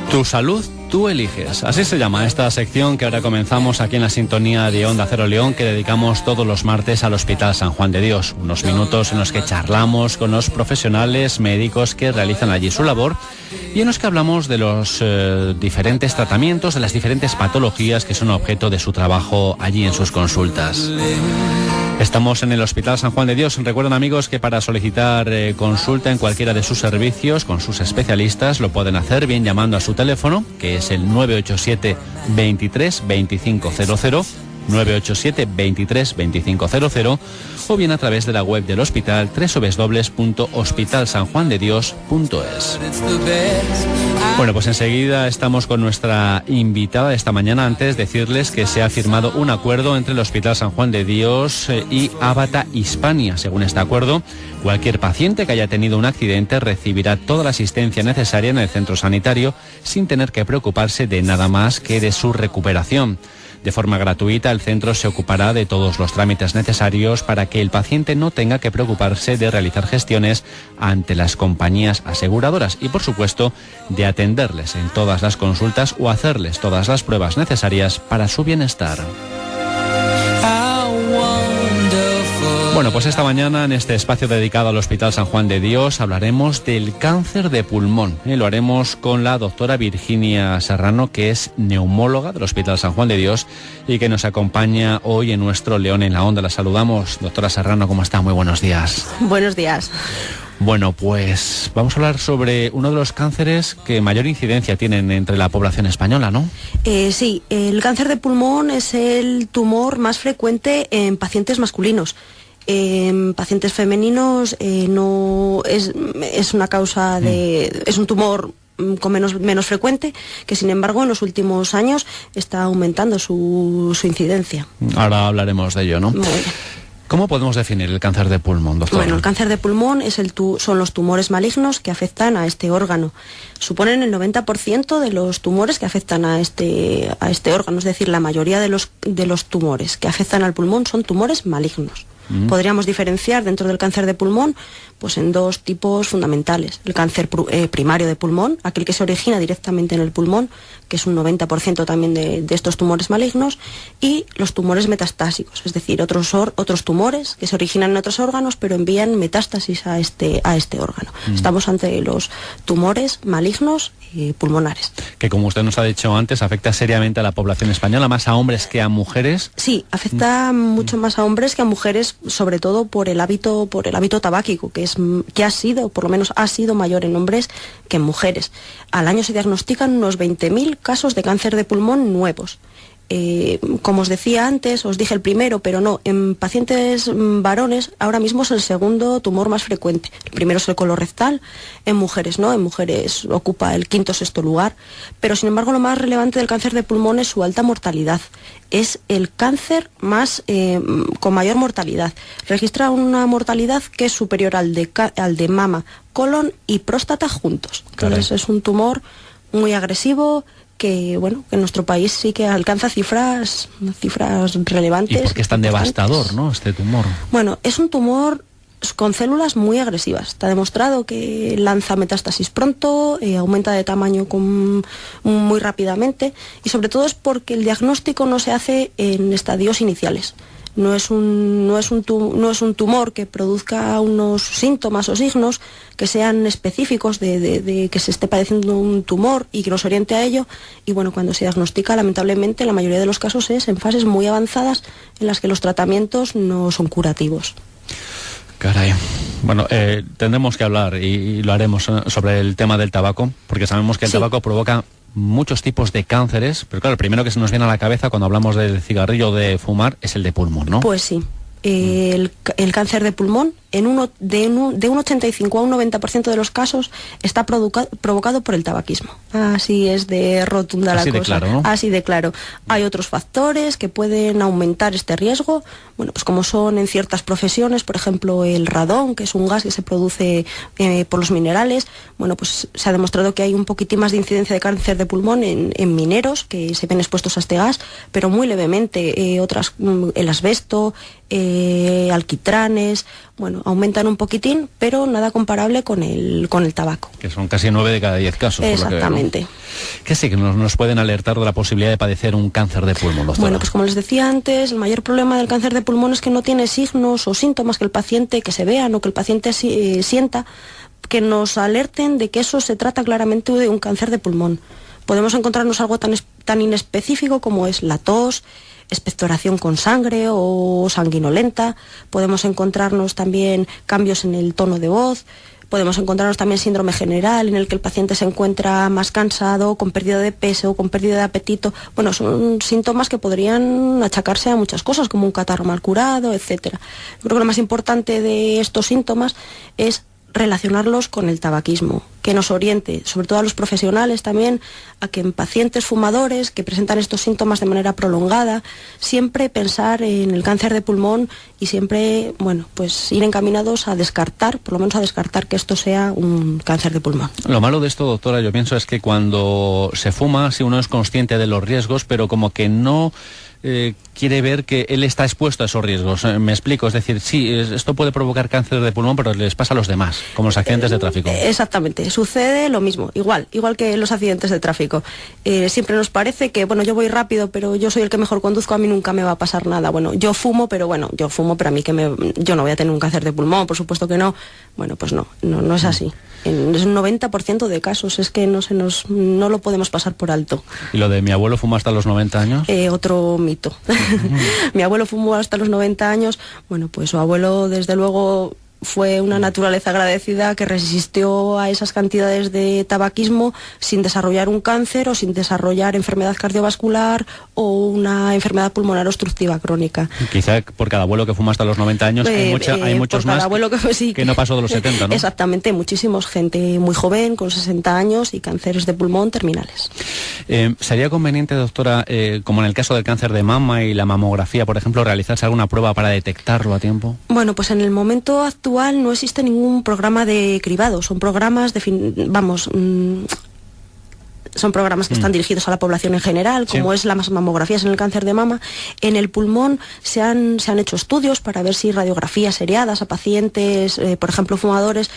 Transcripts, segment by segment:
Tu salud, tú eliges. Así se llama esta sección que ahora comenzamos aquí en la sintonía de Onda Cero León, que dedicamos todos los martes al Hospital San Juan de Dios. Unos minutos en los que charlamos con los profesionales médicos que realizan allí su labor y en los que hablamos de los diferentes tratamientos, de las diferentes patologías que son objeto de su trabajo allí en sus consultas. Estamos en el Hospital San Juan de Dios. Recuerden, amigos, que para solicitar consulta en cualquiera de sus servicios con sus especialistas lo pueden hacer bien llamando a su teléfono, que es el 987 23 2500, 987 23 2500, o bien a través de la web del hospital www.hospitalsanjuandedios.es. Bueno, pues enseguida estamos con nuestra invitada de esta mañana. Antes decirles que se ha firmado un acuerdo entre el Hospital San Juan de Dios y Avata Hispania. Según este acuerdo, cualquier paciente que haya tenido un accidente recibirá toda la asistencia necesaria en el centro sanitario sin tener que preocuparse de nada más que de su recuperación. De forma gratuita, el centro se ocupará de todos los trámites necesarios para que el paciente no tenga que preocuparse de realizar gestiones ante las compañías aseguradoras y, por supuesto, de atenderles en todas las consultas o hacerles todas las pruebas necesarias para su bienestar. Bueno, pues esta mañana en este espacio dedicado al Hospital San Juan de Dios hablaremos del cáncer de pulmón. Lo haremos con la doctora Virginia Serrano, que es neumóloga del Hospital San Juan de Dios y que nos acompaña hoy en nuestro León en la Onda. La saludamos. Doctora Serrano, ¿cómo está? Muy buenos días. Buenos días. Bueno, pues vamos a hablar sobre uno de los cánceres que mayor incidencia tienen entre la población española, ¿no? Sí, el cáncer de pulmón es el tumor más frecuente en pacientes masculinos. En pacientes femeninos no es una causa de... es un tumor con menos frecuente, que sin embargo en los últimos años está aumentando su incidencia. Ahora hablaremos de ello, ¿no? Muy bien. ¿Cómo podemos definir el cáncer de pulmón, doctor? Bueno, el cáncer de pulmón son los tumores malignos que afectan a este órgano. Suponen el 90% de los tumores que afectan a este órgano, es decir, la mayoría de los tumores que afectan al pulmón son tumores malignos. Podríamos diferenciar dentro del cáncer de pulmón pues en dos tipos fundamentales. El cáncer primario de pulmón, aquel que se origina directamente en el pulmón, que es un 90% también de estos tumores malignos, y los tumores metastásicos, es decir, otros tumores que se originan en otros órganos pero envían metástasis a este órgano. Estamos ante los tumores malignos pulmonares. Que, como usted nos ha dicho antes, afecta seriamente a la población española, más a hombres que a mujeres. Sí, afecta mucho más a hombres que a mujeres, sobre todo por el hábito tabáquico, que ha sido mayor en hombres que en mujeres. Al año se diagnostican unos 20.000 casos de cáncer de pulmón nuevos. Como os decía antes, os dije el primero, pero no, en pacientes varones ahora mismo es el segundo tumor más frecuente. El primero es el colorectal, en mujeres no, en mujeres ocupa el quinto o sexto lugar, pero sin embargo lo más relevante del cáncer de pulmón es su alta mortalidad. Es el cáncer con mayor mortalidad. Registra una mortalidad que es superior al de mama, colon y próstata juntos. Entonces es un tumor muy agresivo, que en nuestro país sí que alcanza cifras relevantes. ¿Y por qué es tan devastador, no, este tumor? Bueno, es un tumor con células muy agresivas. Está demostrado que lanza metástasis pronto, aumenta de tamaño muy rápidamente, y sobre todo es porque el diagnóstico no se hace en estadios iniciales. No es un tumor que produzca unos síntomas o signos que sean específicos de que se esté padeciendo un tumor y que nos oriente a ello. Y bueno, cuando se diagnostica, lamentablemente, la mayoría de los casos es en fases muy avanzadas en las que los tratamientos no son curativos. Caray. Bueno, tendremos que hablar y lo haremos sobre el tema del tabaco, porque sabemos que el tabaco provoca muchos tipos de cánceres, pero claro, el primero que se nos viene a la cabeza cuando hablamos del cigarrillo de fumar es el de pulmón, ¿no? Pues sí. El cáncer de pulmón de un 85 a un 90% de los casos está provocado por el tabaquismo. Así es de rotunda la cosa. Así de claro, ¿no? Así de claro. Hay otros factores que pueden aumentar este riesgo, bueno, pues como son en ciertas profesiones, por ejemplo el radón, que es un gas que se produce por los minerales. Bueno, pues se ha demostrado que hay un poquitín más de incidencia de cáncer de pulmón en mineros que se ven expuestos a este gas, pero muy levemente. El asbesto, alquitranes, bueno, aumentan un poquitín, pero nada comparable con el tabaco. Que son casi 9 de cada 10 casos. Exactamente. ¿Qué signos nos pueden alertar de la posibilidad de padecer un cáncer de pulmón, doctora? Bueno, pues como les decía antes, el mayor problema del cáncer de pulmón es que no tiene signos o síntomas que el paciente, que se vean o que el paciente sienta, que nos alerten de que eso se trata claramente de un cáncer de pulmón. Podemos encontrarnos algo tan inespecífico como es la tos, expectoración con sangre o sanguinolenta. Podemos encontrarnos también cambios en el tono de voz. Podemos encontrarnos también síndrome general, en el que el paciente se encuentra más cansado, con pérdida de peso, con pérdida de apetito. Bueno, son síntomas que podrían achacarse a muchas cosas, como un catarro mal curado, etcétera. Yo creo que lo más importante de estos síntomas es relacionarlos con el tabaquismo, que nos oriente, sobre todo a los profesionales también, a que en pacientes fumadores que presentan estos síntomas de manera prolongada, siempre pensar en el cáncer de pulmón y siempre, bueno, pues ir encaminados a descartar, por lo menos a descartar que esto sea un cáncer de pulmón. Lo malo de esto, doctora, yo pienso es que cuando se fuma, si uno es consciente de los riesgos, pero como que no quiere ver que él está expuesto a esos riesgos. Me explico, es decir, sí, esto puede provocar cáncer de pulmón, pero les pasa a los demás, como los accidentes de tráfico. Exactamente, sucede lo mismo, igual que los accidentes de tráfico. Siempre nos parece que, bueno, yo voy rápido, pero yo soy el que mejor conduzco, a mí nunca me va a pasar nada. Bueno, yo fumo, pero a mí yo no voy a tener un cáncer de pulmón, por supuesto que no. Bueno, pues no es así. Es un 90% de casos, es que no lo podemos pasar por alto. ¿Y lo de mi abuelo fumó hasta los 90 años? Otro mito. Mi abuelo fumó hasta los 90 años, bueno, pues su abuelo desde luego fue una naturaleza agradecida que resistió a esas cantidades de tabaquismo sin desarrollar un cáncer o sin desarrollar enfermedad cardiovascular o una enfermedad pulmonar obstructiva crónica. Quizá por cada abuelo que fuma hasta los 90 años hay muchos más que no pasó de los 70, ¿no? Exactamente, muchísimos, gente muy joven con 60 años y cánceres de pulmón terminales. ¿Sería conveniente, doctora, como en el caso del cáncer de mama y la mamografía, por ejemplo, realizarse alguna prueba para detectarlo a tiempo? Bueno, pues en el momento actual no existe ningún programa de cribado, son programas son programas que están dirigidos a la población en general, como es las mamografías en el cáncer de mama. En el pulmón se han hecho estudios para ver si radiografías seriadas a pacientes, por ejemplo fumadores,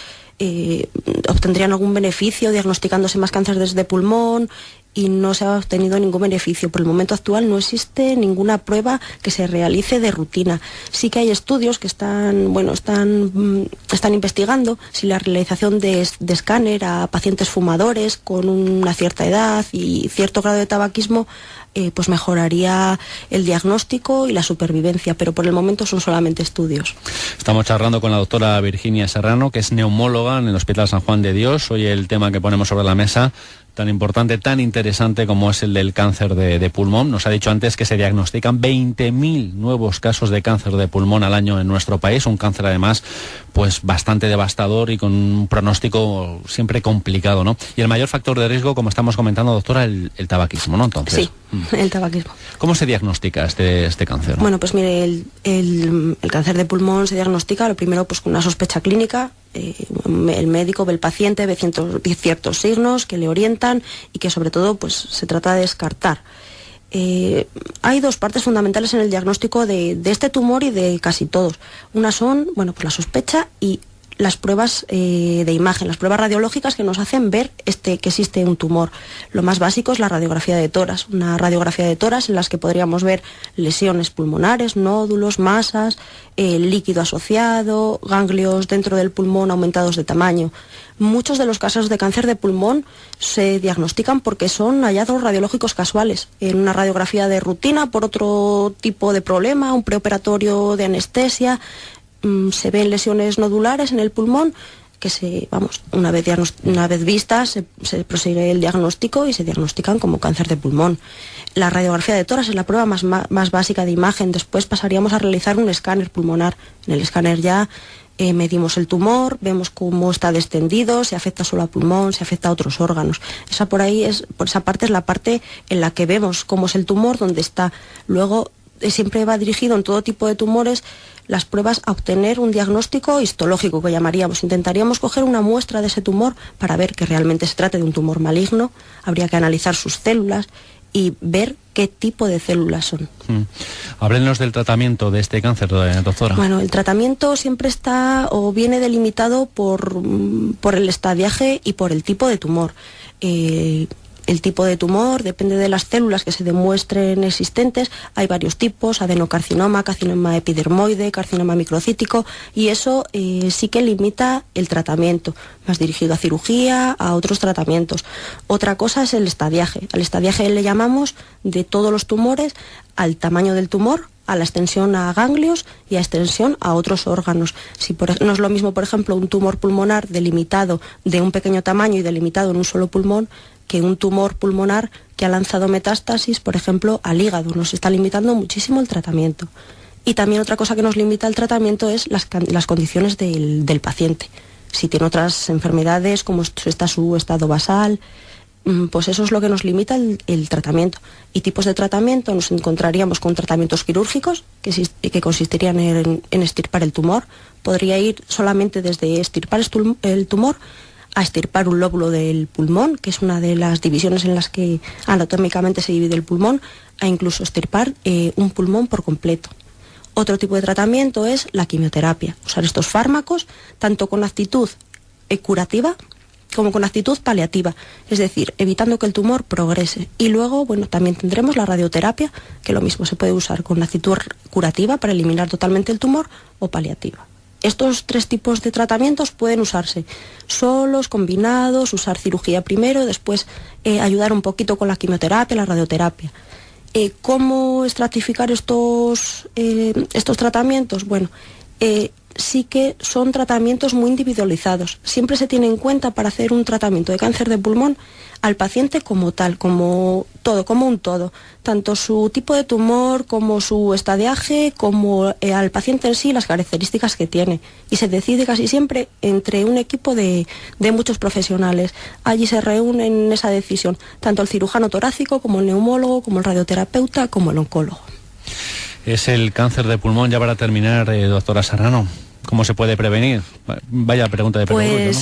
obtendrían algún beneficio diagnosticándose más cánceres de pulmón, y no se ha obtenido ningún beneficio. Por el momento actual no existe ninguna prueba que se realice de rutina. Sí que hay estudios que están investigando si la realización de escáner a pacientes fumadores con una cierta edad y cierto grado de tabaquismo pues mejoraría el diagnóstico y la supervivencia, pero por el momento son solamente estudios. Estamos charlando con la doctora Virginia Serrano, que es neumóloga en el Hospital San Juan de Dios. Hoy el tema que ponemos sobre la mesa, tan importante, tan interesante como es el del cáncer de pulmón. Nos ha dicho antes que se diagnostican 20.000 nuevos casos de cáncer de pulmón al año en nuestro país, un cáncer además pues bastante devastador y con un pronóstico siempre complicado, ¿no? Y el mayor factor de riesgo, como estamos comentando, doctora, el tabaquismo, ¿no? Entonces, sí, el tabaquismo. ¿Cómo se diagnostica este cáncer? Bueno, pues mire, el cáncer de pulmón se diagnostica, lo primero, pues con una sospecha clínica. El médico ve el paciente, ve ciertos signos que le orientan y que sobre todo pues se trata de descartar. Hay dos partes fundamentales en el diagnóstico de este tumor y de casi todos. Una son, bueno, pues la sospecha y las pruebas de imagen, las pruebas radiológicas que nos hacen ver que existe un tumor. Lo más básico es la radiografía de tórax, una radiografía de tórax en las que podríamos ver lesiones pulmonares, nódulos, masas, líquido asociado, ganglios dentro del pulmón aumentados de tamaño. Muchos de los casos de cáncer de pulmón se diagnostican porque son hallazgos radiológicos casuales, en una radiografía de rutina por otro tipo de problema, un preoperatorio de anestesia. Se ven lesiones nodulares en el pulmón que una vez vistas se prosigue el diagnóstico y se diagnostican como cáncer de pulmón. La radiografía de tórax es la prueba más básica de imagen. Después pasaríamos a realizar un escáner pulmonar. En el escáner ya medimos el tumor, vemos cómo está descendido, si afecta solo a pulmón, si afecta a otros órganos. Por esa parte es la parte en la que vemos cómo es el tumor, dónde está. Luego siempre va dirigido en todo tipo de tumores las pruebas a obtener un diagnóstico histológico, que llamaríamos. Intentaríamos coger una muestra de ese tumor para ver que realmente se trate de un tumor maligno. Habría que analizar sus células y ver qué tipo de células son. Háblenos del tratamiento de este cáncer, doctora. Bueno, el tratamiento siempre está o viene delimitado por el estadiaje y por el tipo de tumor. El tipo de tumor depende de las células que se demuestren existentes. Hay varios tipos: adenocarcinoma, carcinoma epidermoide, carcinoma microcítico, y eso sí que limita el tratamiento, más dirigido a cirugía, a otros tratamientos. Otra cosa es el estadiaje. Al estadiaje le llamamos de todos los tumores, al tamaño del tumor, a la extensión a ganglios y a extensión a otros órganos. No es lo mismo, por ejemplo, un tumor pulmonar delimitado de un pequeño tamaño y delimitado en un solo pulmón, que un tumor pulmonar que ha lanzado metástasis, por ejemplo, al hígado. Nos está limitando muchísimo el tratamiento. Y también otra cosa que nos limita el tratamiento es las condiciones del paciente. Si tiene otras enfermedades, como está su estado basal, pues eso es lo que nos limita el tratamiento. Y tipos de tratamiento: nos encontraríamos con tratamientos quirúrgicos, que consistirían en extirpar el tumor. Podría ir solamente desde extirpar el tumor a extirpar un lóbulo del pulmón, que es una de las divisiones en las que anatómicamente se divide el pulmón, a incluso extirpar un pulmón por completo. Otro tipo de tratamiento es la quimioterapia. Usar estos fármacos tanto con actitud curativa como con actitud paliativa, es decir, evitando que el tumor progrese. Y luego, bueno, también tendremos la radioterapia, que lo mismo se puede usar con actitud curativa para eliminar totalmente el tumor, o paliativa. Estos tres tipos de tratamientos pueden usarse solos, combinados, usar cirugía primero, después ayudar un poquito con la quimioterapia, la radioterapia. ¿Cómo estratificar estos tratamientos? Bueno, sí que son tratamientos muy individualizados. Siempre se tiene en cuenta, para hacer un tratamiento de cáncer de pulmón, al paciente como tal, como un todo. Tanto su tipo de tumor, como su estadiaje, como al paciente en sí, las características que tiene. Y se decide casi siempre entre un equipo de muchos profesionales. Allí se reúnen en esa decisión tanto el cirujano torácico, como el neumólogo, como el radioterapeuta, como el oncólogo. Es el cáncer de pulmón, ya para terminar, doctora Serrano. ¿Cómo se puede prevenir? Vaya pregunta de perogrullo, ¿no?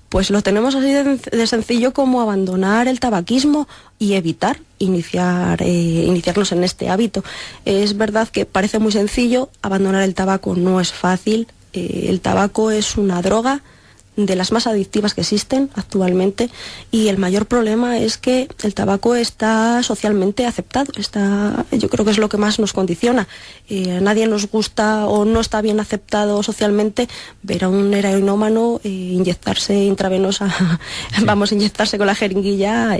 Pues lo tenemos así de sencillo como abandonar el tabaquismo y evitar iniciarnos en este hábito. Es verdad que parece muy sencillo, abandonar el tabaco no es fácil. El tabaco es una droga de las más adictivas que existen actualmente, y el mayor problema es que el tabaco está socialmente aceptado. Yo creo que es lo que más nos condiciona. A nadie nos gusta, o no está bien aceptado socialmente, ver a un heroinómano inyectarse inyectarse con la jeringuilla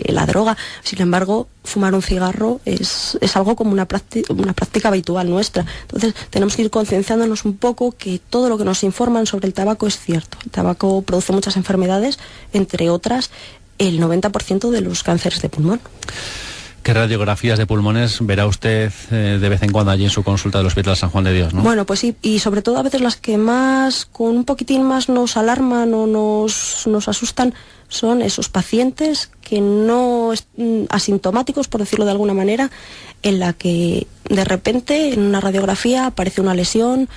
la droga. Sin embargo, fumar un cigarro es algo como una práctica habitual nuestra. Entonces tenemos que ir concienciándonos un poco que todo lo que nos informan sobre el tabaco es cierto. El tabaco produce muchas enfermedades, entre otras el 90% de los cánceres de pulmón. ¿Qué radiografías de pulmones verá usted de vez en cuando allí en su consulta del Hospital San Juan de Dios, ¿no? Bueno, pues sí, y sobre todo a veces las que más, con un poquitín más, nos alarman o nos asustan, son esos pacientes que no asintomáticos, por decirlo de alguna manera, en la que de repente en una radiografía aparece una lesión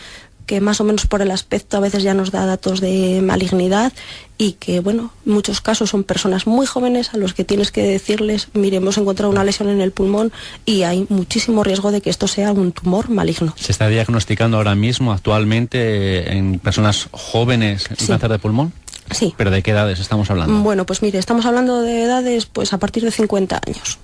que más o menos por el aspecto a veces ya nos da datos de malignidad, y que, bueno, en muchos casos son personas muy jóvenes a los que tienes que decirles: mire, hemos encontrado una lesión en el pulmón y hay muchísimo riesgo de que esto sea un tumor maligno. ¿Se está diagnosticando ahora mismo, actualmente, en personas jóvenes el cáncer de pulmón? Sí. ¿Pero de qué edades estamos hablando? Bueno, pues mire, estamos hablando de edades pues a partir de 50 años.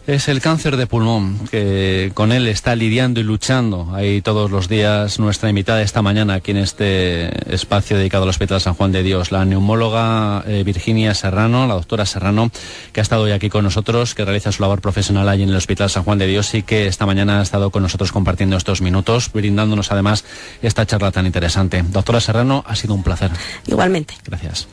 Es el cáncer de pulmón, que con él está lidiando y luchando ahí todos los días nuestra invitada esta mañana aquí en este espacio dedicado al Hospital San Juan de Dios, la neumóloga Virginia Serrano, la doctora Serrano, que ha estado hoy aquí con nosotros, que realiza su labor profesional allí en el Hospital San Juan de Dios, y que esta mañana ha estado con nosotros compartiendo estos minutos, brindándonos además esta charla tan interesante. Doctora Serrano, ha sido un placer. Igualmente. Gracias.